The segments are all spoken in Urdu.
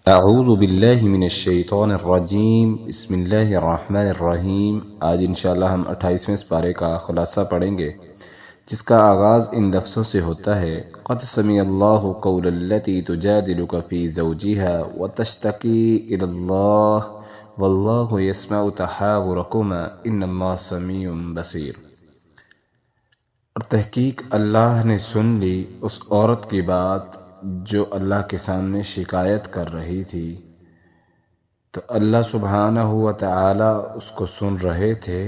اعوذ باللہ من الشیطان الرجیم بسم اللہ الرحمن الرحیم۔ آج انشاءاللہ ہم 28ویں پارے کا خلاصہ پڑھیں گے، جس کا آغاز ان لفظوں سے ہوتا ہے: قد سمع اللہ قول التی تجادلک فی زوجہا وتشتکی الی اللہ واللہ یسمع تحاورکما ان اللہ سمیع بصیر۔ اور تحقیق اللہ نے سن لی اس عورت کی بات جو اللہ کے سامنے شکایت کر رہی تھی، تو اللہ سبحانہ و تعالی اس کو سن رہے تھے،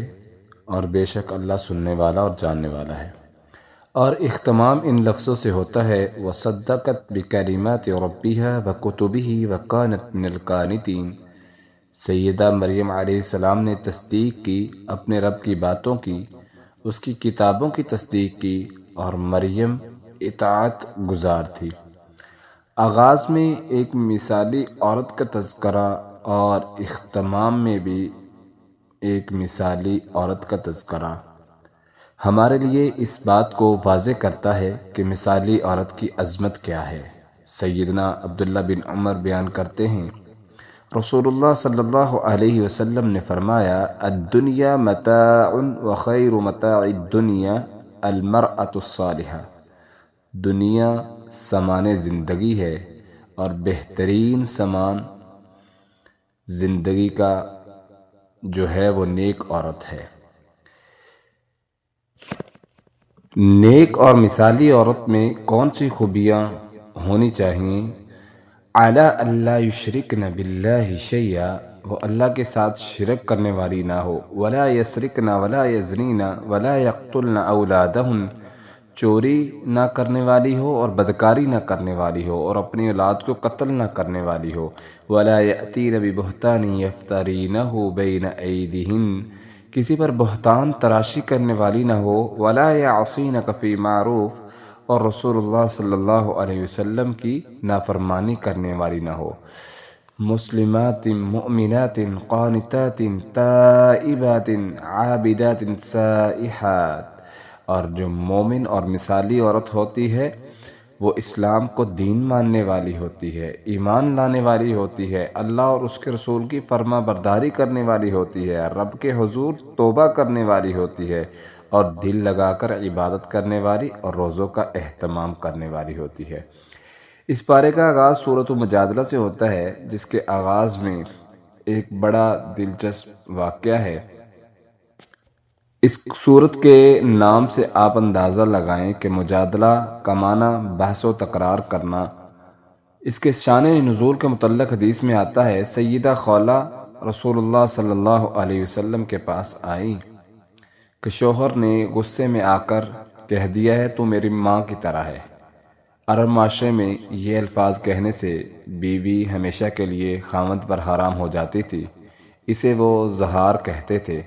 اور بے شک اللہ سننے والا اور جاننے والا ہے۔ اور اختتام ان لفظوں سے ہوتا ہے: وصدقت بکلمات ربها وکتبه وکانت من القانتین۔ سیدہ مریم علیہ السلام نے تصدیق کی اپنے رب کی باتوں کی، اس کی کتابوں کی تصدیق کی، اور مریم اطاعت گزار تھی۔ آغاز میں ایک مثالی عورت کا تذکرہ اور اختتام میں بھی ایک مثالی عورت کا تذکرہ ہمارے لیے اس بات کو واضح کرتا ہے کہ مثالی عورت کی عظمت کیا ہے۔ سیدنا عبداللہ بن عمر بیان کرتے ہیں، رسول اللہ صلی اللہ علیہ وسلم نے فرمایا: الدنیا متاع وخیر متاع الدنیا المرأة الصالحہ۔ دنیا سامان زندگی ہے، اور بہترین سامان زندگی کا جو ہے وہ نیک عورت ہے۔ نیک اور مثالی عورت میں کون سی خوبیاں ہونی چاہیے؟ اعلیٰ اللہ یشرکن باللہ شیئا، وہ اللہ کے ساتھ شرک کرنے والی نہ ہو، ولا یسرکن ولا یزنین ولا یقتلن اولادہن، چوری نہ کرنے والی ہو اور بدکاری نہ کرنے والی ہو، اور اپنی اولاد کو قتل نہ کرنے والی ہو، ولا یأتین ببہتان یفترینہ بین ایدیہن، کسی پر بہتان تراشی کرنے والی نہ ہو، ولا یعصینک فی معروف، اور رسول اللہ صلی اللہ علیہ وسلم کی نافرمانی کرنے والی نہ ہو۔ مسلمات مؤمنات قانتات تائبات عابدات سائحات، اور جو مومن اور مثالی عورت ہوتی ہے وہ اسلام کو دین ماننے والی ہوتی ہے، ایمان لانے والی ہوتی ہے، اللہ اور اس کے رسول کی فرما برداری کرنے والی ہوتی ہے، رب کے حضور توبہ کرنے والی ہوتی ہے، اور دل لگا کر عبادت کرنے والی اور روزوں کا اہتمام کرنے والی ہوتی ہے۔ اس پارے کا آغاز سورۃ مجادلہ سے ہوتا ہے، جس کے آغاز میں ایک بڑا دلچسپ واقعہ ہے۔ اس سورت کے نام سے آپ اندازہ لگائیں کہ مجادلہ کا معنی بحث و تکرار کرنا۔ اس کے شان نزول کے متعلق حدیث میں آتا ہے، سیدہ خولہ رسول اللہ صلی اللہ علیہ وسلم کے پاس آئی کہ شوہر نے غصے میں آ کر کہہ دیا ہے تو میری ماں کی طرح ہے۔ عرب معاشرے میں یہ الفاظ کہنے سے بیوی ہمیشہ کے لیے خاوند پر حرام ہو جاتی تھی، اسے وہ زہار کہتے تھے۔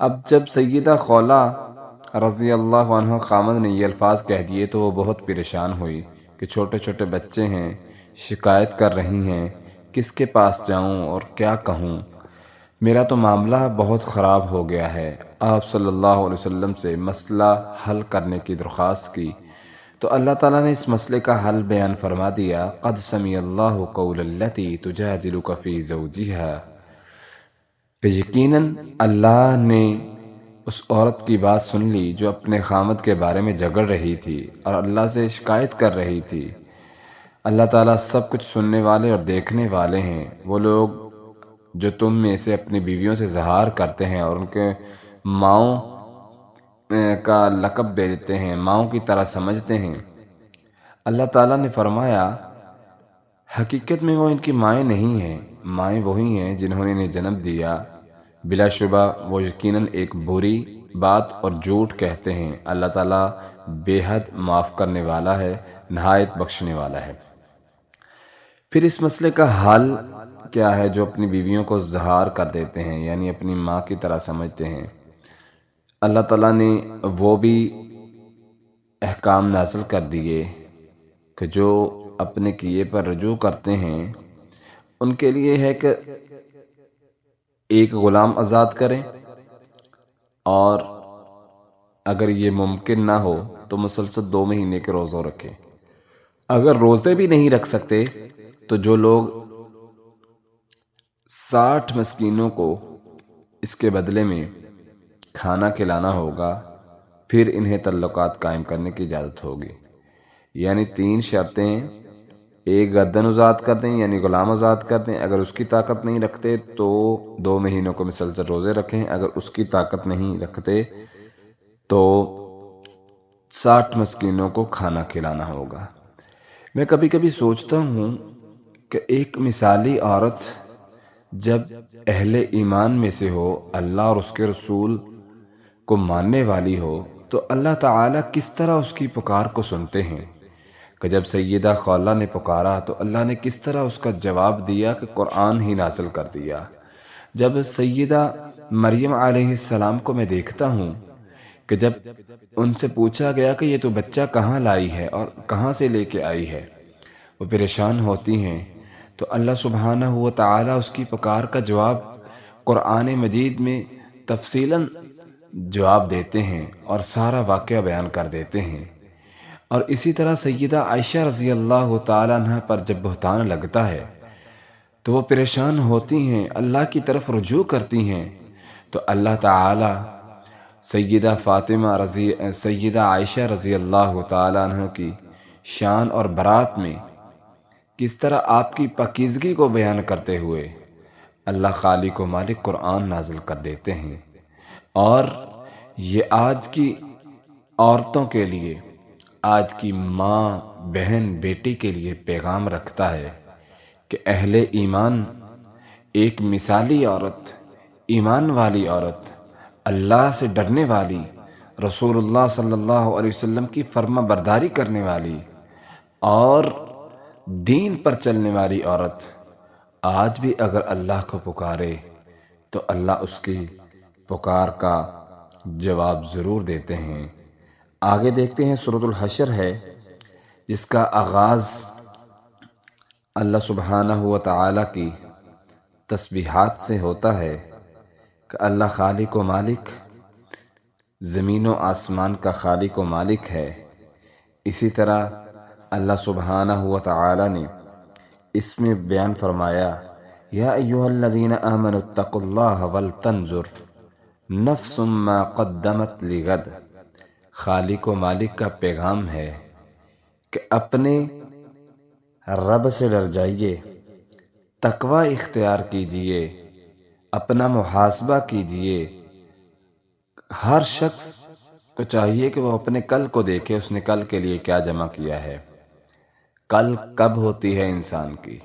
اب جب سیدہ خولہ رضی اللہ عنہ خاوند نے یہ الفاظ کہہ دیے تو وہ بہت پریشان ہوئی کہ چھوٹے چھوٹے بچے ہیں، شکایت کر رہی ہیں، کس کے پاس جاؤں اور کیا کہوں، میرا تو معاملہ بہت خراب ہو گیا ہے۔ آپ صلی اللہ علیہ وسلم سے مسئلہ حل کرنے کی درخواست کی تو اللہ تعالیٰ نے اس مسئلے کا حل بیان فرما دیا: قد سمع اللہ قول التی تجادلک فی زوجہا، کہ یقیناً اللہ نے اس عورت کی بات سن لی جو اپنے خاوند کے بارے میں جھگڑ رہی تھی اور اللہ سے شکایت کر رہی تھی۔ اللہ تعالیٰ سب کچھ سننے والے اور دیکھنے والے ہیں۔ وہ لوگ جو تم میں سے اپنی بیویوں سے زہار کرتے ہیں اور ان کے ماؤں کا لقب دے دیتے ہیں، ماؤں کی طرح سمجھتے ہیں، اللہ تعالیٰ نے فرمایا حقیقت میں وہ ان کی مائیں نہیں ہیں، مائیں وہی ہیں جنہوں نے انہیں جنم دیا، بلا شبہ وہ یقیناً ایک بری بات اور جھوٹ کہتے ہیں۔ اللہ تعالیٰ بے حد معاف کرنے والا ہے، نہایت بخشنے والا ہے۔ پھر اس مسئلے کا حل کیا ہے؟ جو اپنی بیویوں کو زہار کر دیتے ہیں، یعنی اپنی ماں کی طرح سمجھتے ہیں، اللہ تعالیٰ نے وہ بھی احکام نازل کر دیے کہ جو اپنے کیے پر رجوع کرتے ہیں ان کے لیے ہے کہ ایک غلام آزاد کریں، اور اگر یہ ممکن نہ ہو تو مسلسل 2 مہینے کے روزے رکھیں۔ اگر روزے بھی نہیں رکھ سکتے تو جو لوگ 60 مسکینوں کو اس کے بدلے میں کھانا کھلانا ہوگا، پھر انہیں تعلقات قائم کرنے کی اجازت ہوگی۔ یعنی 3 شرطیں، ایک گردن آزاد کر دیں یعنی غلام آزاد کر دیں، اگر اس کی طاقت نہیں رکھتے تو 2 مہینوں کو مسلسل روزے رکھیں، اگر اس کی طاقت نہیں رکھتے تو 60 مسکینوں کو کھانا کھلانا ہوگا۔ میں کبھی کبھی سوچتا ہوں کہ ایک مثالی عورت جب اہل ایمان میں سے ہو، اللہ اور اس کے رسول کو ماننے والی ہو، تو اللہ تعالیٰ کس طرح اس کی پکار کو سنتے ہیں کہ جب سیدہ خولہ نے پکارا تو اللہ نے کس طرح اس کا جواب دیا کہ قرآن ہی نازل کر دیا۔ جب سیدہ مریم علیہ السلام کو میں دیکھتا ہوں کہ جب ان سے پوچھا گیا کہ یہ تو بچہ کہاں لائی ہے اور کہاں سے لے کے آئی ہے، وہ پریشان ہوتی ہیں، تو اللہ سبحانہ و تعالیٰ اس کی پکار کا جواب قرآن مجید میں تفصیلاً جواب دیتے ہیں اور سارا واقعہ بیان کر دیتے ہیں۔ اور اسی طرح سیدہ عائشہ رضی اللہ تعالیٰ عنہ پر جب بہتان لگتا ہے تو وہ پریشان ہوتی ہیں، اللہ کی طرف رجوع کرتی ہیں، تو اللہ تعالیٰ سیدہ عائشہ رضی اللہ تعالیٰ عنہ کی شان اور برات میں کس طرح آپ کی پاکیزگی کو بیان کرتے ہوئے اللہ خالق و مالک قرآن نازل کر دیتے ہیں۔ اور یہ آج کی عورتوں کے لیے، آج کی ماں، بہن، بیٹی کے لیے پیغام رکھتا ہے کہ اہل ایمان، ایک مثالی عورت، ایمان والی عورت، اللہ سے ڈرنے والی، رسول اللہ صلی اللہ علیہ وسلم کی فرما برداری کرنے والی اور دین پر چلنے والی عورت آج بھی اگر اللہ کو پکارے تو اللہ اس کی پکار کا جواب ضرور دیتے ہیں۔ آگے دیکھتے ہیں، سورۃ الحشر ہے جس کا آغاز اللہ سبحانہ و تعالیٰ کی تسبیحات سے ہوتا ہے کہ اللہ خالق و مالک، زمین و آسمان کا خالق و مالک ہے۔ اسی طرح اللہ سبحانہ و تعالیٰ نے اس میں بیان فرمایا، یا ایھا الذین آمنوا اتقوا اللہ ولتنظر نفس ما قدمت لغد۔ خالق و مالک کا پیغام ہے کہ اپنے رب سے ڈر جائیے، تقوی اختیار کیجئے، اپنا محاسبہ کیجئے۔ ہر شخص کو چاہیے کہ وہ اپنے کل کو دیکھے، اس نے کل کے لیے کیا جمع کیا ہے۔ کل کب ہوتی ہے انسان کی؟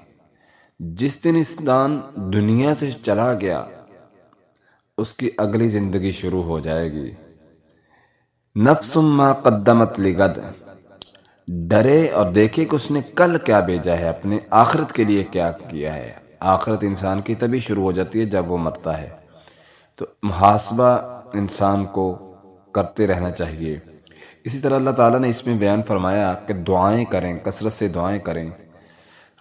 جس دن انسان دنیا سے چلا گیا اس کی اگلی زندگی شروع ہو جائے گی۔ نفس ما قدمت لغد، ڈرے اور دیکھے کہ اس نے کل کیا بھیجا ہے، اپنے آخرت کے لیے کیا کیا ہے۔ آخرت انسان کی تبھی شروع ہو جاتی ہے جب وہ مرتا ہے، تو محاسبہ انسان کو کرتے رہنا چاہیے۔ اسی طرح اللہ تعالیٰ نے اس میں بیان فرمایا کہ دعائیں کریں، کثرت سے دعائیں کریں۔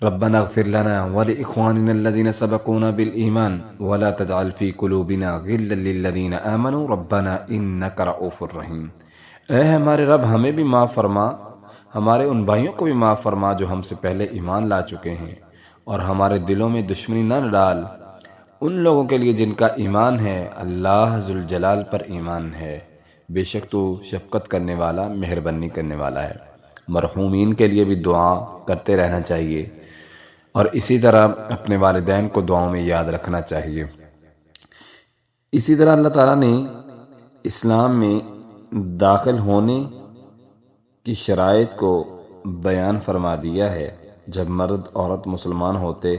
ربنا اغفر لنا ولاخواننا الذين سبقونا بالایمان ولا تجعل في قلوبنا غلا للذين آمنوا ربنا انك رؤوف رحیم۔ اے ہمارے رب، ہمیں بھی معاف فرما، ہمارے ان بھائیوں کو بھی معاف فرما جو ہم سے پہلے ایمان لا چکے ہیں، اور ہمارے دلوں میں دشمنی نہ ڈال ان لوگوں کے لیے جن کا ایمان ہے، اللہ ذوالجلال پر ایمان ہے، بے شک تو شفقت کرنے والا، مہربانی کرنے والا ہے۔ مرحومین کے لیے بھی دعا کرتے رہنا چاہیے، اور اسی طرح اپنے والدین کو دعاؤں میں یاد رکھنا چاہیے۔ اسی طرح اللہ تعالیٰ نے اسلام میں داخل ہونے کی شرائط کو بیان فرما دیا ہے۔ جب مرد عورت مسلمان ہوتے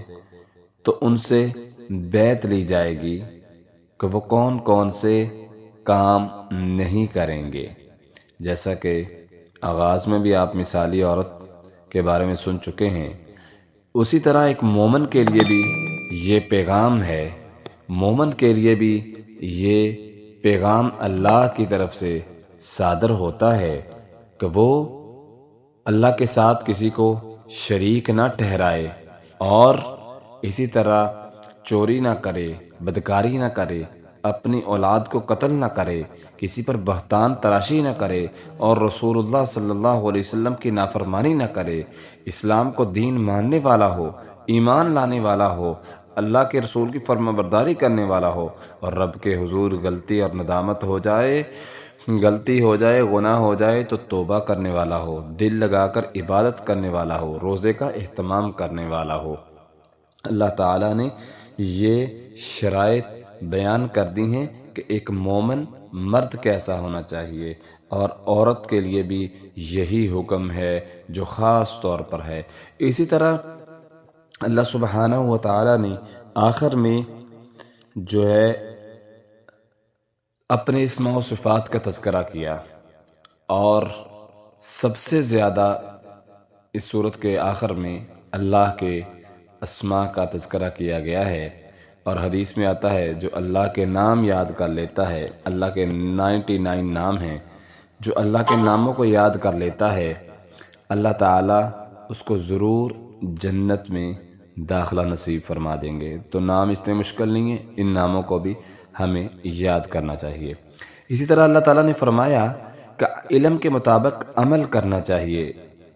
تو ان سے بیعت لی جائے گی کہ وہ کون کون سے کام نہیں کریں گے، جیسا کہ آغاز میں بھی آپ مثالی عورت کے بارے میں سن چکے ہیں۔ اسی طرح ایک مومن کے لیے بھی یہ پیغام ہے، مومن کے لیے بھی یہ پیغام اللہ کی طرف سے صادر ہوتا ہے کہ وہ اللہ کے ساتھ کسی کو شریک نہ ٹھہرائے، اور اسی طرح چوری نہ کرے، بدکاری نہ کرے، اپنی اولاد کو قتل نہ کرے، کسی پر بہتان تراشی نہ کرے، اور رسول اللہ صلی اللہ علیہ وسلم کی نافرمانی نہ کرے، اسلام کو دین ماننے والا ہو، ایمان لانے والا ہو، اللہ کے رسول کی فرما برداری کرنے والا ہو، اور رب کے حضور غلطی اور ندامت ہو جائے، گناہ ہو جائے تو توبہ کرنے والا ہو، دل لگا کر عبادت کرنے والا ہو، روزے کا اہتمام کرنے والا ہو۔ اللہ تعالیٰ نے یہ شرائط بیان کر دی ہیں کہ ایک مومن مرد کیسا ہونا چاہیے، اور عورت کے لیے بھی یہی حکم ہے جو خاص طور پر ہے۔ اسی طرح اللہ سبحانہ و تعالیٰ نے آخر میں جو ہے اپنے اسماء و صفات کا تذکرہ کیا، اور سب سے زیادہ اس صورت کے آخر میں اللہ کے اسماء کا تذکرہ کیا گیا ہے، اور حدیث میں آتا ہے جو اللہ کے نام یاد کر لیتا ہے، اللہ کے 99 نام ہیں، جو اللہ کے ناموں کو یاد کر لیتا ہے، اللہ تعالیٰ اس کو ضرور جنت میں داخلہ نصیب فرما دیں گے۔ تو نام اتنے مشکل نہیں ہیں، ان ناموں کو بھی ہمیں یاد کرنا چاہیے۔ اسی طرح اللہ تعالیٰ نے فرمایا کہ علم کے مطابق عمل کرنا چاہیے۔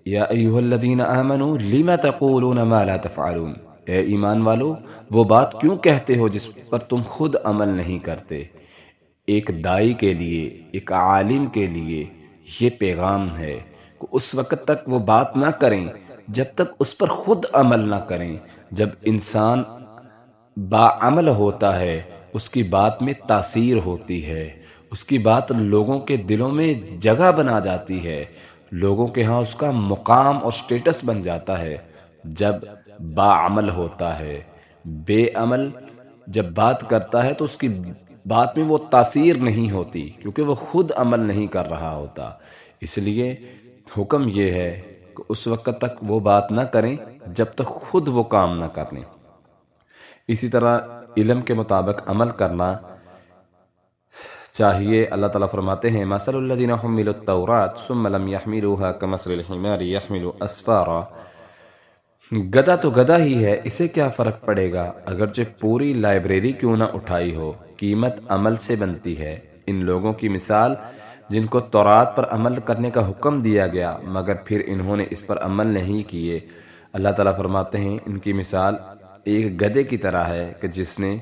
یا ایھا الذین آمنوا لم تقولون ما لا تفعلون، اے ایمان والو وہ بات کیوں کہتے ہو جس پر تم خود عمل نہیں کرتے۔ ایک داعی کے لیے، ایک عالم کے لیے یہ پیغام ہے کہ اس وقت تک وہ بات نہ کریں جب تک اس پر خود عمل نہ کریں۔ جب انسان باعمل ہوتا ہے اس کی بات میں تاثیر ہوتی ہے، اس کی بات لوگوں کے دلوں میں جگہ بنا جاتی ہے، لوگوں کے ہاں اس کا مقام اور سٹیٹس بن جاتا ہے۔ جب باعمل ہوتا ہے، بے عمل جب بات کرتا ہے تو اس کی بات میں وہ تاثیر نہیں ہوتی، کیونکہ وہ خود عمل نہیں کر رہا ہوتا۔ اس لیے حکم یہ ہے کہ اس وقت تک وہ بات نہ کریں جب تک خود وہ کام نہ کر لیں۔ اسی طرح علم کے مطابق عمل کرنا چاہیے۔ اللہ تعالیٰ فرماتے ہیں مثل الذین حملوا التوراۃ ثم لم يحملوها كمثل الحمار يحمل اسفارا، گدھا تو گدھا ہی ہے، اسے کیا فرق پڑے گا اگرچہ پوری لائبریری کیوں نہ اٹھائی ہو۔ قیمت عمل سے بنتی ہے۔ ان لوگوں کی مثال جن کو تورات پر عمل کرنے کا حکم دیا گیا مگر پھر انہوں نے اس پر عمل نہیں کیے، اللہ تعالیٰ فرماتے ہیں ان کی مثال ایک گدھے کی طرح ہے کہ جس نے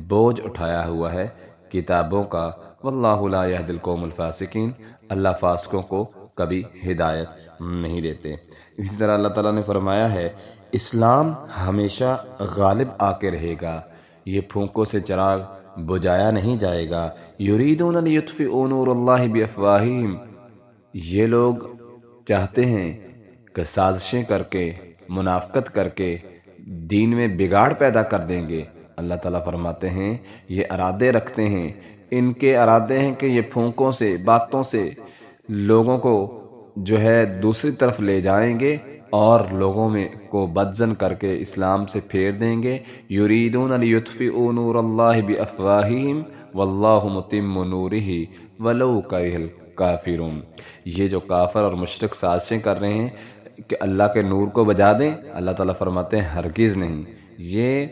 بوجھ اٹھایا ہوا ہے کتابوں کا، واللہ لا یہدی القوم الفاسقین، اللہ فاسقوں کو کبھی ہدایت نہیں دیتے۔ اسی طرح اللہ تعالیٰ نے فرمایا ہے اسلام ہمیشہ غالب آ کے رہے گا، یہ پھونکوں سے چراغ بجھایا نہیں جائے گا۔ یریدون لیطفئوا نور اللہ بافواہہم، یہ لوگ چاہتے ہیں کہ سازشیں کر کے، منافقت کر کے دین میں بگاڑ پیدا کر دیں گے۔ اللہ تعالیٰ فرماتے ہیں یہ ارادے رکھتے ہیں، ان کے ارادے ہیں کہ یہ پھونکوں سے، باتوں سے لوگوں کو جو ہے دوسری طرف لے جائیں گے اور لوگوں میں کو بدظن کر کے اسلام سے پھیر دیں گے۔ یریدون لیطفئوا نور اللہ بافواہہم واللہ متم نورہ ولو کرہ الکافرون، یہ جو کافر اور مشرک سازشیں کر رہے ہیں کہ اللہ کے نور کو بجھا دیں، اللہ تعالیٰ فرماتے ہیں ہرگز نہیں، یہ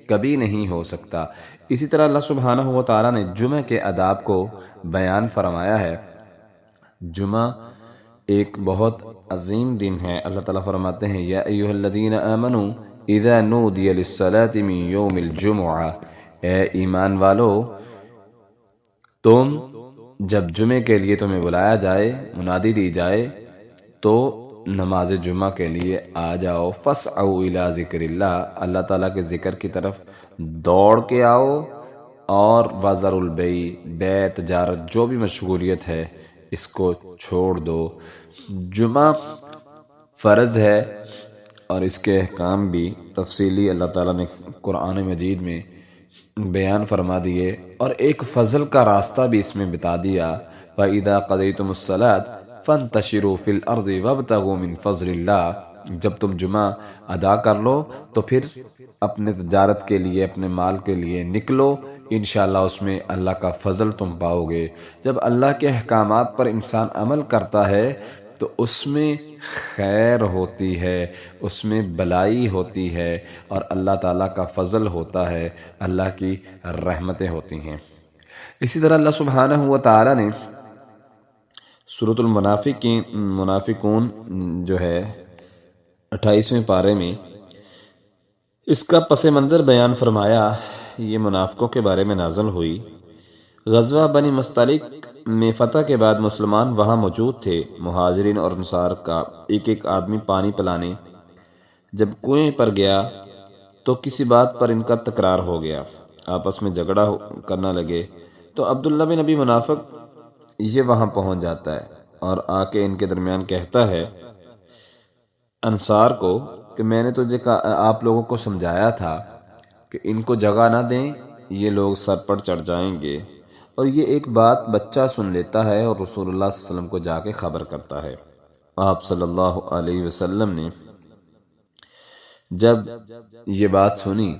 کبھی نہیں ہو سکتا۔ اسی طرح اللہ سبحانہ و تعالیٰ نے جمعہ کے آداب کو بیان فرمایا ہے۔ جمعہ ایک بہت عظیم دن ہے۔ اللہ تعالیٰ فرماتے ہیں یا ایھا الذین آمنوا اذا نودی للصلاۃ من یوم الجمعہ، اے ایمان والو تم جب جمعے کے لیے تمہیں بلایا جائے، منادی دی جائے تو نماز جمعہ کے لیے آ جاؤ۔ فاسعوا الی ذکر اللہ، اللہ تعالیٰ کے ذکر کی طرف دوڑ کے آؤ، اور وذروا البیع، بیع تجارت جو بھی مشغولیت ہے اس کو چھوڑ دو۔ جمعہ فرض ہے اور اس کے احکام بھی تفصیلی اللہ تعالیٰ نے قرآن مجید میں بیان فرما دیے، اور ایک فضل کا راستہ بھی اس میں بتا دیا۔ فَإِذَا قَضَيْتُمُ الصَّلَاةَ فَانتَشِرُوا فِي الْأَرْضِ وَابْتَغُوا مِن فَضْلِ اللَّهِ، جب تم جمعہ ادا کر لو تو پھر اپنے تجارت کے لیے، اپنے مال کے لیے نکلو، انشاءاللہ اس میں اللہ کا فضل تم پاؤ گے۔ جب اللہ کے احکامات پر انسان عمل کرتا ہے تو اس میں خیر ہوتی ہے، اس میں بلائی ہوتی ہے، اور اللہ تعالیٰ کا فضل ہوتا ہے، اللہ کی رحمتیں ہوتی ہیں۔ اسی طرح اللہ سبحانہ و تعالیٰ نے سورۃ المنافقون جو ہے 28ویں پارے میں اس کا پس منظر بیان فرمایا۔ یہ منافقوں کے بارے میں نازل ہوئی۔ غزوہ بنی مستلق میں فتح کے بعد مسلمان وہاں موجود تھے۔ مہاجرین اور انصار کا ایک ایک آدمی پانی پلانے جب کنویں پر گیا تو کسی بات پر ان کا تکرار ہو گیا، آپس میں جھگڑا کرنا لگے۔ تو عبداللہ بن ابی منافق یہ وہاں پہنچ جاتا ہے اور آ کے ان کے درمیان کہتا ہے انصار کو کہ میں نے تجھے آپ لوگوں کو سمجھایا تھا کہ ان کو جگہ نہ دیں، یہ لوگ سر پر چڑھ جائیں گے۔ اور یہ ایک بات بچہ سن لیتا ہے اور رسول اللہ صلی اللہ علیہ وسلم کو جا کے خبر کرتا ہے۔ آپ صلی اللہ علیہ وسلم نے جب یہ بات سنی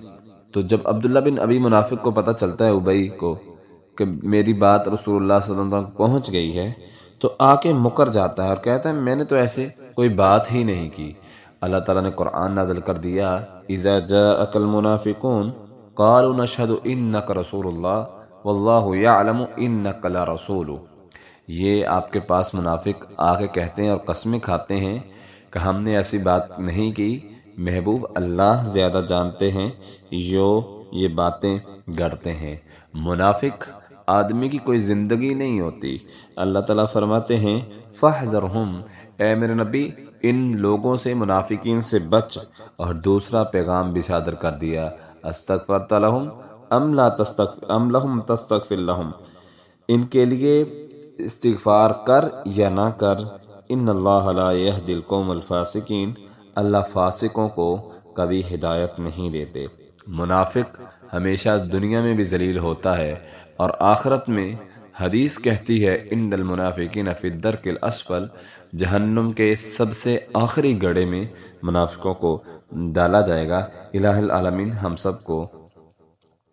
تو جب عبداللہ بن ابی منافق کو پتہ چلتا ہے ابی کو کہ میری بات رسول اللہ صلی اللہ علیہ وسلم تک پہنچ گئی ہے، تو آ کے مکر جاتا ہے اور کہتا ہے میں نے تو ایسے کوئی بات ہی نہیں کی۔ اللہ تعالیٰ نے قرآن نازل کر دیا اذا جاءک المنافقون قالوا نشہد انک رسول اللہ واللہ یعلم انک لرسول۔ یہ آپ کے پاس منافق آ کے کہتے ہیں اور قسمیں کھاتے ہیں کہ ہم نے ایسی بات نہیں کی، محبوب اللہ زیادہ جانتے ہیں جو یہ باتیں گڑتے ہیں۔ منافق آدمی کی کوئی زندگی نہیں ہوتی۔ اللہ تعالیٰ فرماتے ہیں فاحذرہم، اے میرے نبی ان لوگوں سے، منافقین سے بچ۔ اور دوسرا پیغام بھی صادر کر دیا استغفرت لہم ام لہم تستغفر لہم، ان کے لیے استغفار کر یا نہ کر، ان اللہ لا یہدی القوم الفاسقین، اللہ فاسقوں کو کبھی ہدایت نہیں دیتے۔ منافق ہمیشہ دنیا میں بھی ذلیل ہوتا ہے اور آخرت میں حدیث کہتی ہے ان المنافقین فی الدرک الاسفل، جہنم کے سب سے آخری گڑھے میں منافقوں کو ڈالا جائے گا۔ الہ العالمین ہم سب کو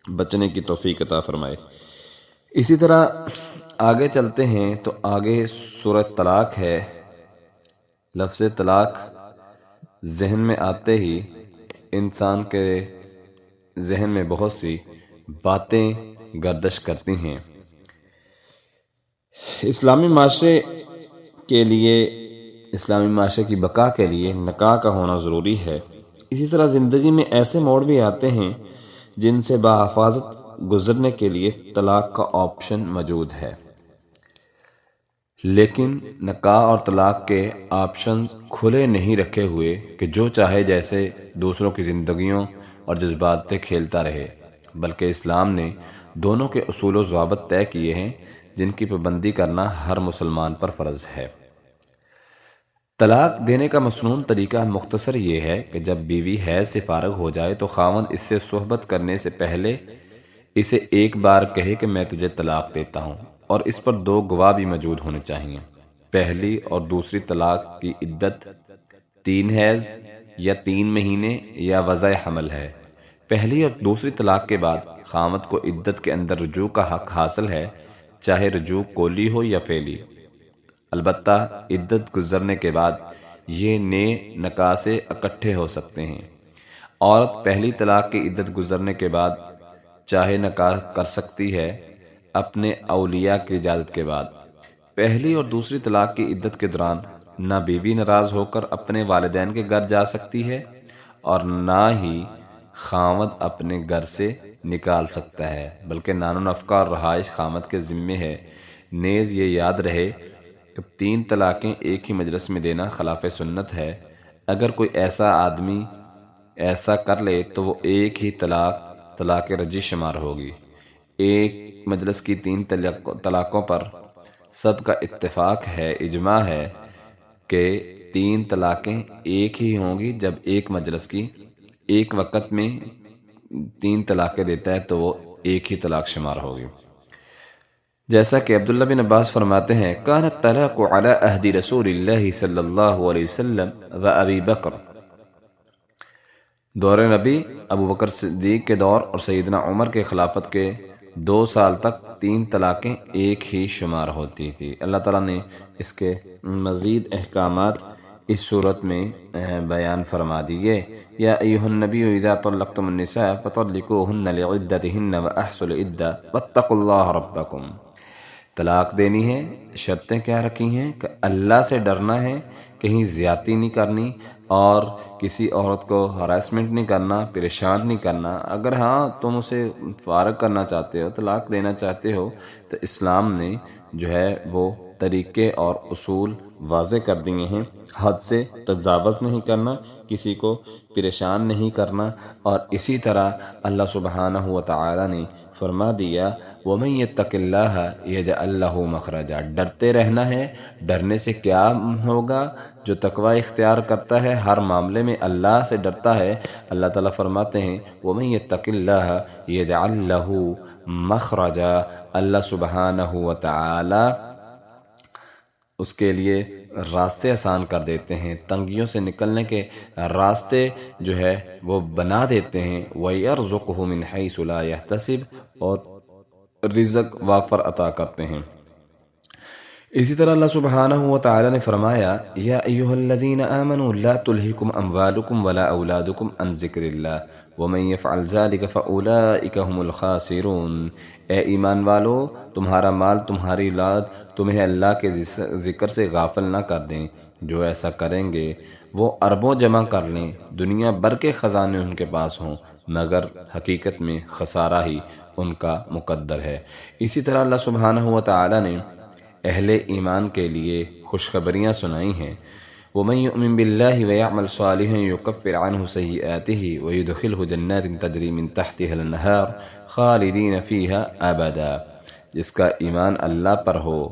بچنے کی توفیق عطا فرمائے۔ اسی طرح آگے چلتے ہیں تو آگے سورہ طلاق ہے۔ لفظ طلاق ذہن میں آتے ہی انسان کے ذہن میں بہت سی باتیں گردش کرتی ہیں۔ اسلامی معاشرے کے لیے، اسلامی معاشرے کی بقا کے لیے نکاح کا ہونا ضروری ہے۔ اسی طرح زندگی میں ایسے موڑ بھی آتے ہیں جن سے بحفاظت گزرنے کے لیے طلاق کا آپشن موجود ہے، لیکن نکاح اور طلاق کے آپشن کھلے نہیں رکھے ہوئے کہ جو چاہے جیسے دوسروں کی زندگیوں اور جذبات سے کھیلتا رہے، بلکہ اسلام نے دونوں کے اصول و ضوابط طے کیے ہیں جن کی پابندی کرنا ہر مسلمان پر فرض ہے۔ طلاق دینے کا مسنون طریقہ مختصر یہ ہے کہ جب بیوی حیض سے فارغ ہو جائے تو خاوند اس سے صحبت کرنے سے پہلے اسے ایک بار کہے کہ میں تجھے طلاق دیتا ہوں، اور اس پر 2 گواہ بھی موجود ہونے چاہیے۔ پہلی اور دوسری طلاق کی عدت 3 حیض یا 3 مہینے یا وضع حمل ہے۔ پہلی اور دوسری طلاق کے بعد خاوند کو عدت کے اندر رجوع کا حق حاصل ہے، چاہے رجوع قولی ہو یا فعلی۔ البتہ عدت گزرنے کے بعد یہ نئے نکاح سے اکٹھے ہو سکتے ہیں۔ عورت پہلی طلاق کی عدت گزرنے کے بعد چاہے نکاح کر سکتی ہے اپنے اولیاء کی اجازت کے بعد۔ پہلی اور دوسری طلاق کی عدت کے دوران نہ بیوی ناراض ہو کر اپنے والدین کے گھر جا سکتی ہے اور نہ ہی خاوند اپنے گھر سے نکال سکتا ہے، بلکہ نان و نفقہ اور رہائش خاوند کے ذمے ہے۔ نیز یہ یاد رہے کہ 3 طلاقیں ایک ہی مجلس میں دینا خلاف سنت ہے۔ اگر کوئی ایسا آدمی ایسا کر لے تو وہ ایک ہی طلاق رجعی شمار ہوگی۔ ایک مجلس کی 3 طلاقوں پر سب کا اتفاق ہے، اجماع ہے کہ 3 طلاقیں ایک ہی ہوں گی۔ جب ایک مجلس کی ایک وقت میں 3 طلاقیں دیتا ہے تو وہ ایک ہی طلاق شمار ہوگی۔ جیسا کہ عبداللہ بن عباس فرماتے ہیں کان الطلاق علی عہد رسول اللہ صلی اللہ علیہ وسلم و ابی بکر، دور نبی ابو بکر صدیق کے دور اور سیدنا عمر کے خلافت کے 2 سال تک 3 طلاقیں ایک ہی شمار ہوتی تھی۔ اللہ تعالیٰ نے اس کے مزید احکامات اس صورت میں بیان فرما دیے۔ یا ایھا النبی اذا طلقتم النساء فطلقوهن لعدتهن واحصوا العدة واتقوا اللہ ربکم۔ طلاق دینی ہے، شرطیں کیا رکھی ہیں کہ اللہ سے ڈرنا ہے، کہیں زیادتی نہیں کرنی، اور کسی عورت کو ہراسمنٹ نہیں کرنا، پریشان نہیں کرنا۔ اگر ہاں تم اسے فارغ کرنا چاہتے ہو، طلاق دینا چاہتے ہو، تو اسلام نے جو ہے وہ طریقے اور اصول واضح کر دیے ہیں۔ حد سے تجاوز نہیں کرنا، کسی کو پریشان نہیں کرنا، اور اسی طرح اللہ سبحانہ و تعالی نے فرما دیا وَمَن يَتَّقِ اللَّهَ يَجْعَل لَّهُ مَخْرَجًا، ڈرتے رہنا ہے۔ ڈرنے سے کیا ہوگا؟ جو تقوی اختیار کرتا ہے، ہر معاملے میں اللہ سے ڈرتا ہے، اللہ تعالیٰ فرماتے ہیں وَمَن يَتَّقِ اللَّهَ يَجْعَل لَّهُ مَخْرَجًا، اللہ سبحانہ و تعالی اس کے لیے راستے آسان کر دیتے ہیں، تنگیوں سے نکلنے کے راستے جو ہے وہ بنا دیتے ہیں۔ وَيَرْزُقْهُ مِنْ حَيْثُ لَا يَحْتَسِبُ، اور رزق وافر عطا کرتے ہیں۔ اسی طرح اللہ سبحانہ و تعالی نے فرمایا یا ایھا الذین آمنوا لا تلہکم اموالکم ولا اولادکم عن ذکر اللہ ومن یفعل ذلک فاولئک هم الخاسرون، اے ایمان والو، تمہارا مال، تمہاری اولاد تمہیں اللہ کے ذکر سے غافل نہ کر دیں۔ جو ایسا کریں گے وہ اربوں جمع کر لیں، دنیا بھر کے خزانے ان کے پاس ہوں، مگر حقیقت میں خسارہ ہی ان کا مقدر ہے۔ اسی طرح اللہ سبحانہ و تعالی نے اہل ایمان کے لیے خوشخبریاں سنائی ہیں۔ وَمَن يُؤْمِن بِاللَّهِ وَيَعْمَلْ صَالِحًا يُكَفِّرْ عَنْهُ سَيِّئَاتِهِ وَيُدْخِلْهُ جَنَّاتٍ تَجْرِي مِن تَحْتِهَا الْأَنْهَارُ خَالِدِينَ فِيهَا أَبَدًا، جس کا ایمان اللہ پر ہو،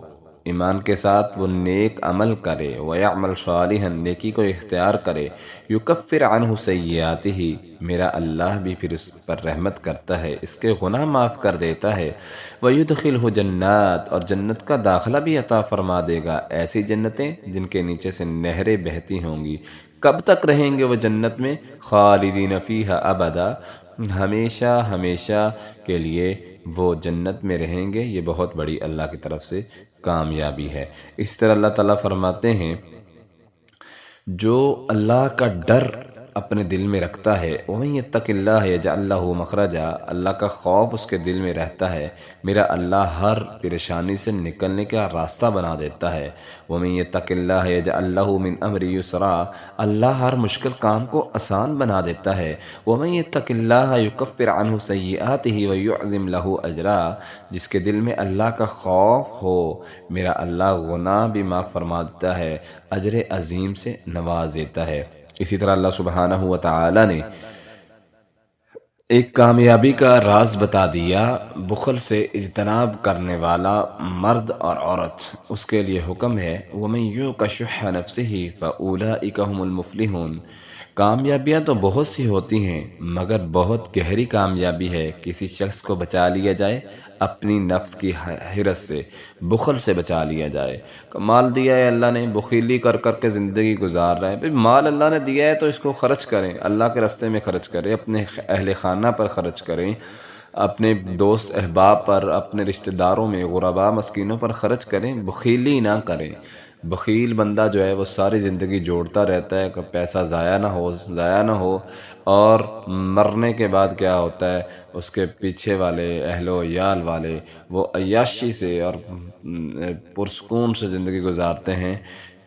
ایمان کے ساتھ وہ نیک عمل کرے، وَيَعْمَلْ صَالِحًا، نیکی کو اختیار کرے، يُكَفِّرْ عَنْهُ سَيِّئَاتِهِ، میرا اللہ بھی پھر اس پر رحمت کرتا ہے، اس کے گناہ معاف کر دیتا ہے، وَيُدْخِلْهُ جَنَّاتٍ، اور جنت کا داخلہ بھی عطا فرما دے گا، ایسی جنتیں جن کے نیچے سے نہریں بہتی ہوں گی۔ کب تک رہیں گے وہ جنت میں؟ خالدین فیہا ابدا، ہمیشہ ہمیشہ کے لیے وہ جنت میں رہیں گے۔ یہ بہت بڑی اللہ کی طرف سے کامیابی ہے۔ اس طرح اللہ تعالیٰ فرماتے ہیں جو اللہ کا ڈر اپنے دل میں رکھتا ہے، وَمَن يَتَّقِ اللَّهَ يَجْعَل لَّهُ مَخْرَجًا، اللہ کا خوف اس کے دل میں رہتا ہے، میرا اللہ ہر پریشانی سے نکلنے کا راستہ بنا دیتا ہے۔ وَمَن يَتَّقِ اللَّهَ يَجْعَل لَّهُ مِنْ أَمْرِهِ يُسْرًا، اللہ ہر مشکل کام کو آسان بنا دیتا ہے۔ وَمَن يَتَّقِ اللَّهَ يُكَفِّرْ عَنْهُ سَيِّئَاتِهِ وَيُعْظِمْ لَهُ أَجْرًا، جس کے دل میں اللہ کا خوف ہو، میرا اللہ گناہ بھی معاف فرما دیتا ہے، اجر عظیم سے نواز دیتا ہے۔ اسی طرح اللہ سبحانہ و تعالی نے ایک کامیابی کا راز بتا دیا، بخل سے اجتناب کرنے والا مرد اور عورت، اس کے لیے حکم ہے وَمَن یُوقَ شُحَّ نَفْسِهِ فَأُولَئِکَ هُمُ الْمُفْلِحُونَ۔ کامیابیاں تو بہت سی ہوتی ہیں، مگر بہت گہری کامیابی ہے کسی شخص کو بچا لیا جائے اپنی نفس کی حرص سے، بخل سے بچا لیا جائے۔ مال دیا ہے اللہ نے، بخیلی کر کر کے زندگی گزار رہا ہے، بھئی مال اللہ نے دیا ہے تو اس کو خرچ کریں، اللہ کے راستے میں خرچ کریں، اپنے اہل خانہ پر خرچ کریں، اپنے دوست احباب پر، اپنے رشتہ داروں میں، غرباء مسکینوں پر خرچ کریں، بخیلی نہ کریں۔ بخیل بندہ جو ہے وہ ساری زندگی جوڑتا رہتا ہے کہ پیسہ ضائع نہ ہو، اور مرنے کے بعد کیا ہوتا ہے، اس کے پیچھے والے اہل و عیال والے وہ عیاشی سے اور پرسکون سے زندگی گزارتے ہیں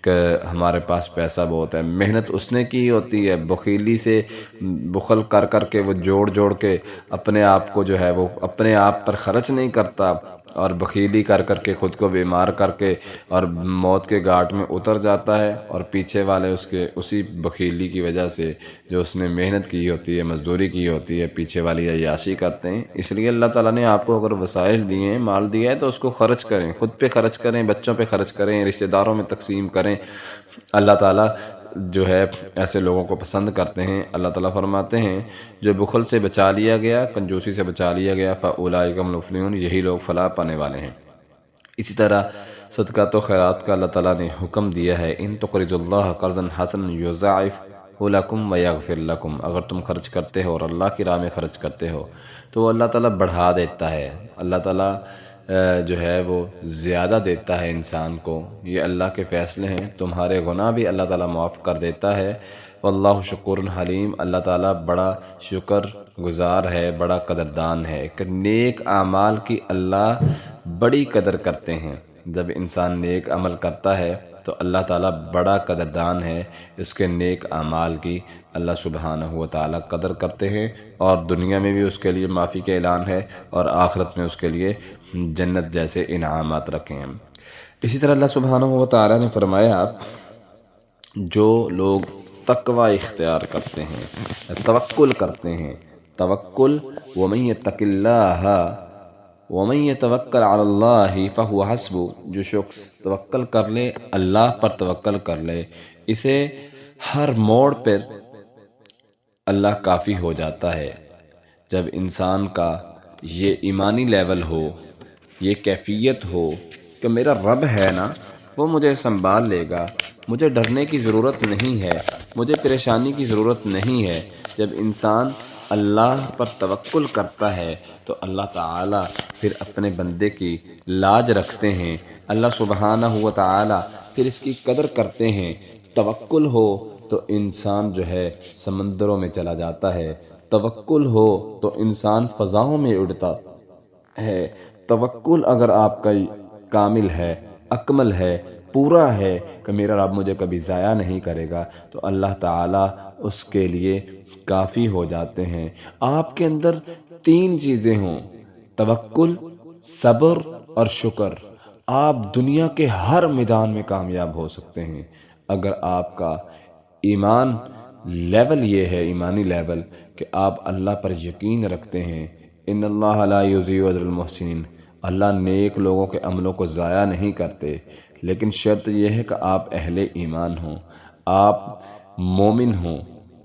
کہ ہمارے پاس پیسہ بہت ہے۔ محنت اس نے کی ہوتی ہے، بخیلی سے بخل کر کر کے وہ جوڑ کے اپنے آپ کو جو ہے وہ اپنے آپ پر خرچ نہیں کرتا، اور بخیلی کر کر کے خود کو بیمار کر کے اور موت کے گھاٹ میں اتر جاتا ہے، اور پیچھے والے اس کے اسی بخیلی کی وجہ سے جو اس نے محنت کی ہوتی ہے، مزدوری کی ہوتی ہے، پیچھے والی عیاشی کرتے ہیں۔ اس لیے اللہ تعالیٰ نے آپ کو اگر وسائل دیے ہیں، مال دیا ہے، تو اس کو خرچ کریں، خود پہ خرچ کریں، بچوں پہ خرچ کریں، رشتہ داروں میں تقسیم کریں۔ اللہ تعالیٰ جو ہے ایسے لوگوں کو پسند کرتے ہیں۔ اللہ تعالیٰ فرماتے ہیں جو بخل سے بچا لیا گیا، کنجوسی سے بچا لیا گیا، فَأُولَئِکَ هُمُ الْمُفْلِحُونَ، یہی لوگ فلاح پانے والے ہیں۔ اسی طرح صدقات و خیرات کا اللہ تعالیٰ نے حکم دیا ہے، ان تقرضوا اللہ قرضا حسنا یضاعفہ لکم ویغفر لکم، اگر تم خرچ کرتے ہو اور اللہ کی راہ میں خرچ کرتے ہو تو وہ اللہ تعالیٰ بڑھا دیتا ہے، اللہ تعالیٰ جو ہے وہ زیادہ دیتا ہے انسان کو۔ یہ اللہ کے فیصلے ہیں، تمہارے گناہ بھی اللہ تعالیٰ معاف کر دیتا ہے۔ واللہ شکور حلیم، اللہ تعالیٰ بڑا شکر گزار ہے، بڑا قدردان ہے۔ کہ نیک اعمال کی اللہ بڑی قدر کرتے ہیں۔ جب انسان نیک عمل کرتا ہے تو اللہ تعالیٰ بڑا قدردان ہے، اس کے نیک اعمال کی اللہ سبحانہ و تعالیٰ قدر کرتے ہیں، اور دنیا میں بھی اس کے لیے معافی کا اعلان ہے اور آخرت میں اس کے لیے جنت جیسے انعامات رکھے ہیں۔ اسی طرح اللہ سبحانہ و تعالیٰ نے فرمایا جو لوگ تقوی اختیار کرتے ہیں، توکل کرتے ہیں، توکل وَمَن يَتَّقِ اللَّهَ وَمَن يَتَوَكَّلْ عَلَى اللَّهِ فَهُوَ حَسْبُهُ، جو شخص توکل کر لے، اللہ پر توکل کر لے، اسے ہر موڑ پر اللہ کافی ہو جاتا ہے۔ جب انسان کا یہ ایمانی لیول ہو، یہ کیفیت ہو کہ میرا رب ہے نا، وہ مجھے سنبھال لے گا، مجھے ڈرنے کی ضرورت نہیں ہے، مجھے پریشانی کی ضرورت نہیں ہے۔ جب انسان اللہ پر توکل کرتا ہے تو اللہ تعالیٰ پھر اپنے بندے کی لاج رکھتے ہیں، اللہ سبحانہ و تعالیٰ پھر اس کی قدر کرتے ہیں۔ توکل ہو تو انسان جو ہے سمندروں میں چلا جاتا ہے، توکل ہو تو انسان فضاؤں میں اڑتا ہے۔ توکل اگر آپ کا کامل ہے، اکمل ہے، پورا ہے کہ میرا رب مجھے کبھی ضائع نہیں کرے گا، تو اللہ تعالیٰ اس کے لیے کافی ہو جاتے ہیں۔ آپ کے اندر 3 چیزیں ہوں، توکل، صبر اور شکر، آپ دنیا کے ہر میدان میں کامیاب ہو سکتے ہیں۔ اگر آپ کا ایمان لیول یہ ہے، ایمانی لیول، کہ آپ اللہ پر یقین رکھتے ہیں، ان اللہ لا یضیع اجر المحسنین، اللہ نیک لوگوں کے عملوں کو ضائع نہیں کرتے، لیکن شرط یہ ہے کہ آپ اہل ایمان ہوں، آپ مومن ہوں،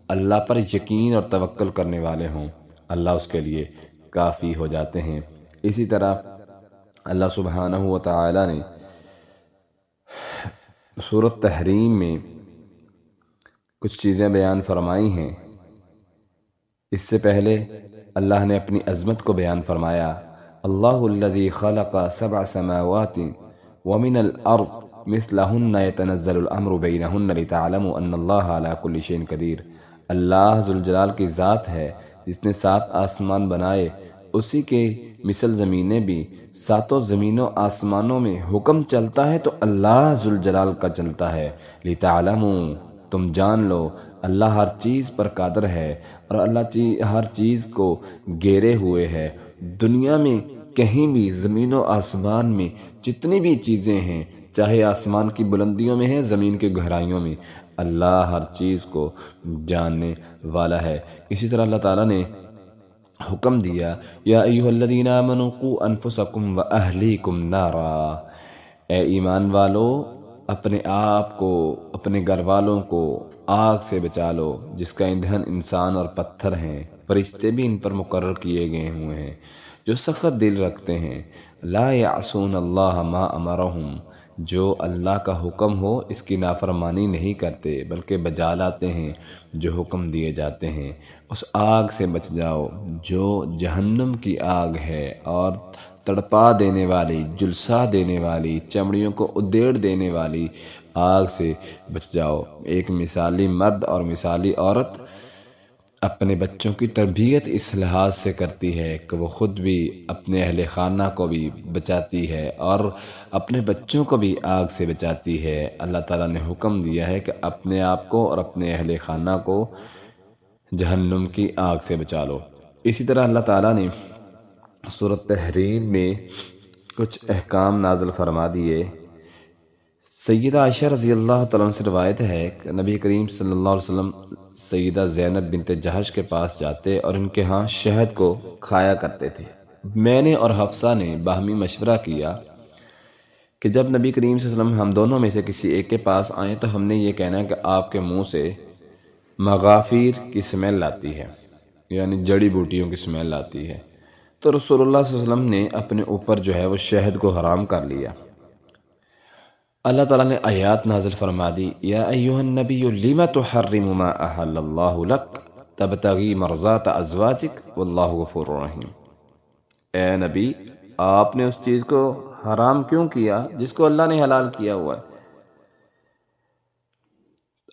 اللہ پر یقین اور توکل کرنے والے ہوں، اللہ اس کے لیے کافی ہو جاتے ہیں۔ اسی طرح اللہ سبحانہ و تعالیٰ نے سورۃ تحریم میں کچھ چیزیں بیان فرمائی ہیں۔ اس سے پہلے اللہ نے اپنی عظمت کو بیان فرمایا، اللہ الذی خلق 7 سماوات ومن الارض مثلہن یتنزل الامر بینہن لتعلموا ان اللہ علی کل شیء قدیر۔ اللہ ذوالجلال کی ذات ہے جس نے 7 آسمان بنائے، اسی کے مثل زمینیں بھی، 7 زمینوں آسمانوں میں حکم چلتا ہے تو اللہ ذوالجلال کا چلتا ہے، لتعلموا، تم جان لو، اللہ ہر چیز پر قادر ہے اور اللہ ہر چیز کو گھیرے ہوئے ہے۔ دنیا میں کہیں بھی، زمین و آسمان میں جتنی بھی چیزیں ہیں، چاہے آسمان کی بلندیوں میں ہیں، زمین کے گہرائیوں میں، اللہ ہر چیز کو جاننے والا ہے۔ اسی طرح اللہ تعالیٰ نے حکم دیا، یا ایھا الذین آمنوا قوا انفسکم واہلیکم نارا، اے ایمان والو اپنے آپ کو، اپنے گھر والوں کو آگ سے بچا لو جس کا ایندھن انسان اور پتھر ہیں، فرشتے بھی ان پر مقرر کیے گئے ہوئے ہیں جو سخت دل رکھتے ہیں، لا یعصون اللہ ما امرہم، جو اللہ کا حکم ہو اس کی نافرمانی نہیں کرتے بلکہ بجا لاتے ہیں جو حکم دیے جاتے ہیں۔ اس آگ سے بچ جاؤ جو جہنم کی آگ ہے اور تڑپا دینے والی، جلسا دینے والی، چمڑیوں کو ادھیڑ دینے والی آگ سے بچ جاؤ۔ ایک مثالی مرد اور مثالی عورت اپنے بچوں کی تربیت اس لحاظ سے کرتی ہے کہ وہ خود بھی اپنے اہل خانہ کو بھی بچاتی ہے اور اپنے بچوں کو بھی آگ سے بچاتی ہے۔ اللہ تعالیٰ نے حکم دیا ہے کہ اپنے آپ کو اور اپنے اہل خانہ کو جہنم کی آگ سے بچا لو۔ اسی طرح اللہ تعالیٰ نے سورۃ تحریم میں کچھ احکام نازل فرما دیے۔ سیدہ عائشہ رضی اللہ تعالیٰ عنہ سے روایت ہے کہ نبی کریم صلی اللہ علیہ وسلم سیدہ زینب بنت جہش کے پاس جاتے اور ان کے ہاں شہد کو کھایا کرتے تھے۔ میں نے اور حفصہ نے باہمی مشورہ کیا کہ جب نبی کریم صلی اللہ علیہ وسلم ہم دونوں میں سے کسی ایک کے پاس آئیں تو ہم نے یہ کہنا ہے کہ آپ کے منہ سے مغافیر کی سمیل آتی ہے، یعنی جڑی بوٹیوں کی سمیل آتی ہے۔ تو رسول اللہ صلی اللہ علیہ وسلم نے اپنے اوپر جو ہے وہ شہد کو حرام کر لیا۔ اللہ تعالیٰ نے آیات نازل فرما دی، یا ایھا النبی لم تحرم ما احل اللہ لک تبتغی مرضات ازواجک واللہ غفور رحیم۔ اے نبی، آپ نے اس چیز کو حرام کیوں کیا جس کو اللہ نے حلال کیا ہوا ہے؟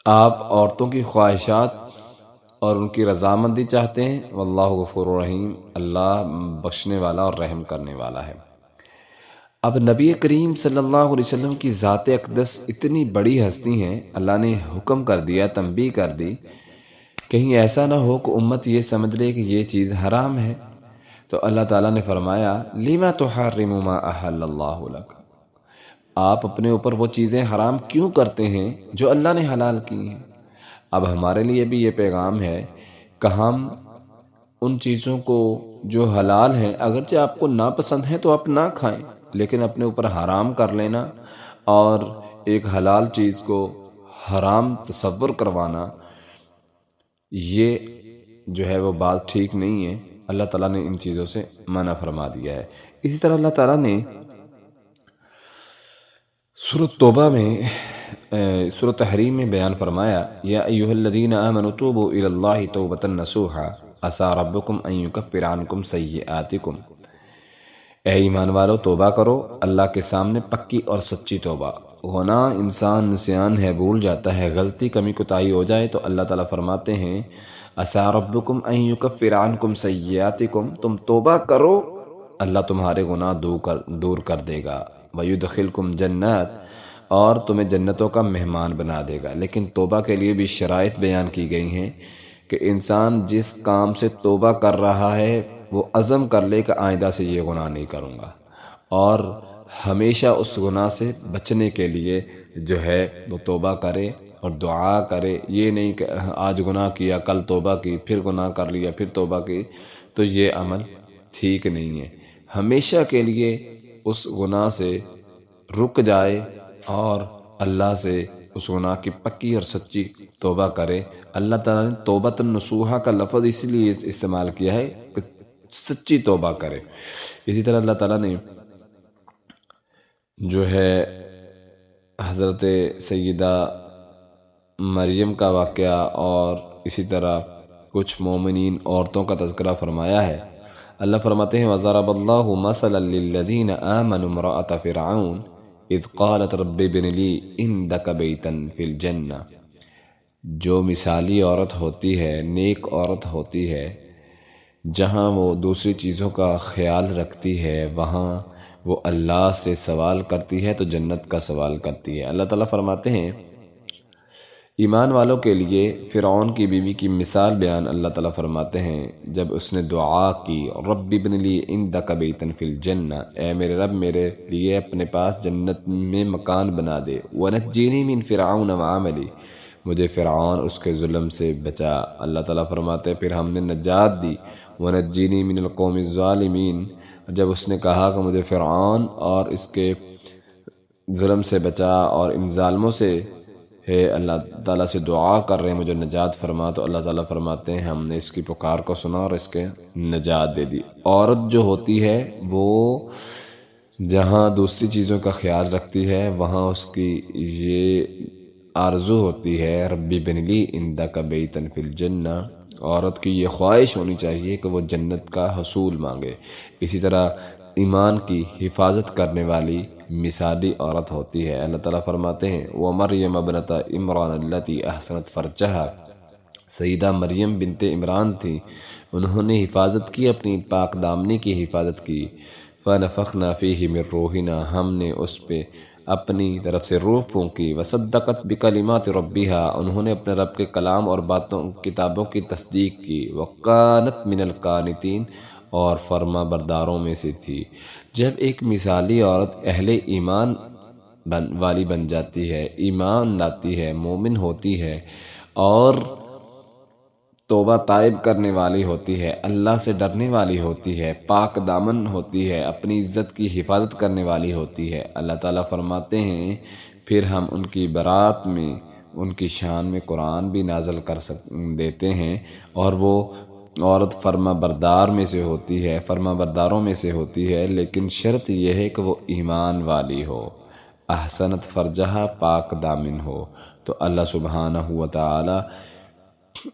آپ عورتوں کی خواہشات اور ان کی رضامندی چاہتے ہیں، واللہ غفور رحیم، اللہ بخشنے والا اور رحم کرنے والا ہے۔ اب نبی کریم صلی اللہ علیہ وسلم کی ذات اقدس اتنی بڑی ہستی ہیں، اللہ نے حکم کر دیا، تنبیہ کر دی، کہیں ایسا نہ ہو کہ امت یہ سمجھ لے کہ یہ چیز حرام ہے، تو اللہ تعالیٰ نے فرمایا لِمَ تُحَرِّمُ مَا أَحَلَّ اللَّهُ لَكَ، آپ اپنے اوپر وہ چیزیں حرام کیوں کرتے ہیں جو اللہ نے حلال کی ہیں۔ اب ہمارے لیے بھی یہ پیغام ہے کہ ہم ان چیزوں کو جو حلال ہیں اگرچہ آپ کو ناپسند ہیں تو آپ نہ کھائیں، لیکن اپنے اوپر حرام کر لینا اور ایک حلال چیز کو حرام تصور کروانا، یہ جو ہے وہ بات ٹھیک نہیں ہے۔ اللہ تعالیٰ نے ان چیزوں سے منع فرما دیا ہے۔ اسی طرح اللہ تعالیٰ نے سورۃ توبہ میں سورۃ تحریم میں بیان فرمایا یا ایھا الذین آمنوا توبوا الی اللہ توبۃ نصوحا عسیٰ ربکم ان یکفر عنکم سیئاتکم، اے ایمان والو توبہ کرو اللہ کے سامنے پکی اور سچی توبہ۔ گناہ انسان نسیان ہے، بھول جاتا ہے، غلطی کمی کوتاہی ہو جائے تو اللہ تعالیٰ فرماتے ہیں عسیٰ ربکم ان یکفر عنکم سیئاتکم، تم توبہ کرو اللہ تمہارے گناہ دور کر دے گا، وَيُدْخِلْكُمْ جنات، اور تمہیں جنتوں کا مہمان بنا دے گا۔ لیکن توبہ کے لیے بھی شرائط بیان کی گئی ہیں کہ انسان جس کام سے توبہ کر رہا ہے وہ عزم کر لے کہ آئندہ سے یہ گناہ نہیں کروں گا، اور ہمیشہ اس گناہ سے بچنے کے لیے جو ہے وہ توبہ کرے اور دعا کرے۔ یہ نہیں کہ آج گناہ کیا، کل توبہ کی، پھر گناہ کر لیا، پھر توبہ کی، تو یہ عمل ٹھیک نہیں ہے۔ ہمیشہ کے لیے اس گناہ سے رک جائے اور اللہ سے اس گناہ کی پکی اور سچی توبہ کرے۔ اللہ تعالیٰ نے توبۃ نصوحا کا لفظ اس لیے استعمال کیا ہے کہ سچی توبہ کرے۔ اسی طرح اللہ تعالیٰ نے جو ہے حضرت سیدہ مریم کا واقعہ اور اسی طرح کچھ مومنین عورتوں کا تذکرہ فرمایا ہے۔ اللہ فرماتے ہیں وَضَرَبَ اللَّهُ مَثَلًا لِّلَّذِينَ آمَنُوا امْرَأَتَ فِرْعَوْنَ اِذْ قَالَتْ رَبِّ ابْنِ لِي عِندَكَ بَيْتًا فِي الْجَنَّةِ، جو مثالی عورت ہوتی ہے، نیک عورت ہوتی ہے، جہاں وہ دوسری چیزوں کا خیال رکھتی ہے وہاں وہ اللہ سے سوال کرتی ہے تو جنت کا سوال کرتی ہے۔ اللہ تعالیٰ فرماتے ہیں ایمان والوں کے لیے فرعون کی بیوی کی مثال بیان اللہ تعالیٰ فرماتے ہیں جب اس نے دعا کی رب ابن لی عندک بیتن فی الجنہ، اے میرے رب میرے لیے اپنے پاس جنت میں مکان بنا دے، ونجینی من فرعون وعملی، مجھے فرعون اس کے ظلم سے بچا۔ اللہ تعالیٰ فرماتے ہیں پھر ہم نے نجات دی، ونجینی من القوم الظالمین، جب اس نے کہا کہ مجھے فرعون اور اس کے ظلم سے بچا اور ان ظالموں سے ہے، اللہ تعالیٰ سے دعا کر رہے ہیں مجھے نجات فرما، تو اللہ تعالیٰ فرماتے ہیں ہم نے اس کی پکار کو سنا اور اس کے نجات دے دی۔ عورت جو ہوتی ہے وہ جہاں دوسری چیزوں کا خیال رکھتی ہے وہاں اس کی یہ آرزو ہوتی ہے رب ابن لی عندک بیتن فی الجنہ، عورت کی یہ خواہش ہونی چاہیے کہ وہ جنت کا حصول مانگے۔ اسی طرح ایمان کی حفاظت کرنے والی مثالی عورت ہوتی ہے۔ اللہ تعالیٰ فرماتے ہیں وَمَرْيَمَ ابْنَتَ عِمْرَانَ الَّتِي أَحْسَنَتْ فَرْجَهَا، سیدہ مریم بنت عمران تھی، انہوں نے حفاظت کی، اپنی پاک دامنی کی حفاظت کی، فَنَفَخْنَا فِيهِ مِن رُوحِنَا، ہم نے اس پہ اپنی طرف سے روح پھونکی، وَصَدَّقَتْ بِكَلِمَاتِ رَبِّهَا، انہوں نے اپنے رب کے کلام اور کتابوں کی تصدیق کی، وَكَانَتْ مِنَ الْقَانِتِينَ، اور فرما برداروں میں سے تھی۔ جب ایک مثالی عورت اہل ایمان والی بن جاتی ہے، ایمان لاتی ہے، مومن ہوتی ہے اور توبہ طائب کرنے والی ہوتی ہے، اللہ سے ڈرنے والی ہوتی ہے، پاک دامن ہوتی ہے، اپنی عزت کی حفاظت کرنے والی ہوتی ہے، اللہ تعالیٰ فرماتے ہیں پھر ہم ان کی برات میں ان کی شان میں قرآن بھی نازل دیتے ہیں، اور وہ عورت فرما بردار میں سے ہوتی ہے، فرما برداروں میں سے ہوتی ہے، لیکن شرط یہ ہے کہ وہ ایمان والی ہو، احسنت فرجہا، پاک دامن ہو۔ تو اللہ سبحانہ و تعالی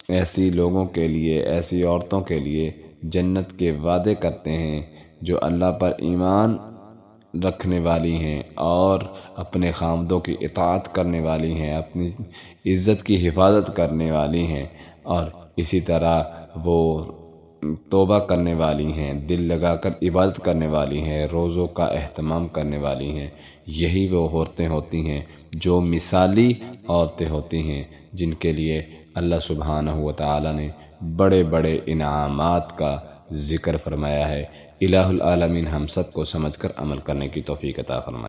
ایسی لوگوں کے لیے، ایسی عورتوں کے لیے جنت کے وعدے کرتے ہیں جو اللہ پر ایمان رکھنے والی ہیں اور اپنے خامدوں کی اطاعت کرنے والی ہیں، اپنی عزت کی حفاظت کرنے والی ہیں، اور اسی طرح وہ توبہ کرنے والی ہیں، دل لگا کر عبادت کرنے والی ہیں، روزوں کا اہتمام کرنے والی ہیں، یہی وہ عورتیں ہوتی ہیں جو مثالی عورتیں ہوتی ہیں، جن کے لیے اللہ سبحانہ و تعالی نے بڑے بڑے انعامات کا ذکر فرمایا ہے۔ الہ العالمین ہم سب کو سمجھ کر عمل کرنے کی توفیق عطا فرمائے۔